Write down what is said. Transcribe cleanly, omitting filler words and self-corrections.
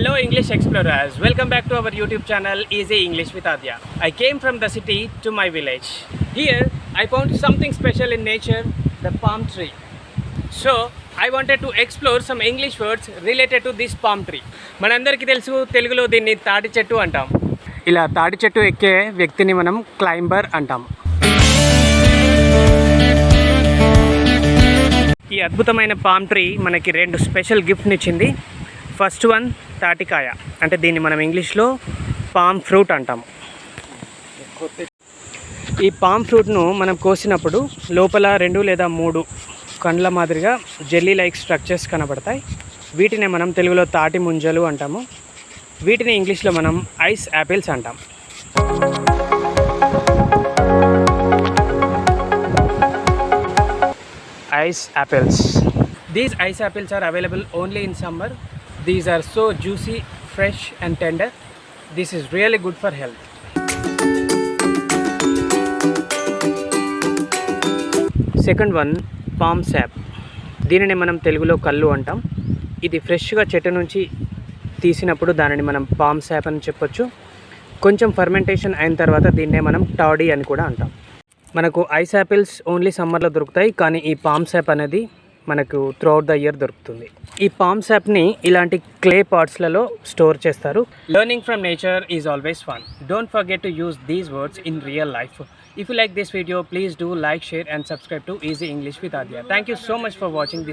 Hello English explorers, welcome back to our YouTube channel Easy English with Adya. I came from the city to my village. Here I found something special in nature, the palm tree. So I wanted to explore some English words related to this palm tree. మనందరికీ తెలుసు తెలుగులో దీన్ని తాటి చెట్టు అంటాం. ఇలా తాటి చెట్టు ఎక్కే వ్యక్తిని మనం క్లైంబర్ అంటాం. ఈ అద్భుతమైన పామ్ ట్రీ మనకి రెండు స్పెషల్ గిఫ్ట్ని ఇచ్చింది. ఫస్ట్ వన్ తాటికాయ, అంటే దీన్ని మనం ఇంగ్లీష్లో పామ్ ఫ్రూట్ అంటాము. ఈ పామ్ ఫ్రూట్ను మనం కోసినప్పుడు లోపల 2 లేదా 3 కండ్ల మాదిరిగా జెల్లీ లైక్ స్ట్రక్చర్స్ కనబడతాయి. వీటినే మనం తెలుగులో తాటి ముంజలు అంటాము. వీటిని ఇంగ్లీష్లో మనం ఐస్ యాపిల్స్ అంటాం. Ice apples. These ice apples are available only in summer. These are so juicy, fresh and tender. This is really good for health. Second one, palm sap. దీనిని మనం తెలుగులో కల్లు అంటాం. ఇది ఫ్రెష్గా చెట్టు నుంచి తీసినప్పుడు దానిని మనం పామ్ సాప్ అని చెప్పొచ్చు. కొంచెం ఫర్మెంటేషన్ అయిన తర్వాత దీన్నే మనం టాడీ అని కూడా అంటాం. మనకు ఐస్ యాపిల్స్ ఓన్లీ సమ్మర్లో దొరుకుతాయి, కానీ ఈ పామ్ సాప్ అనేది మనకు త్రూఅవుట్ ద ఇయర్ దొరుకుతుంది. ఈ పామ్ సాప్ని ఇలాంటి క్లే పాట్స్లలో స్టోర్ చేస్తారు. Learning from nature is always fun. Don't forget to use these words in real life. If you like this video, please do like, share and subscribe to Easy English with Adya. Thank you so much for watching this.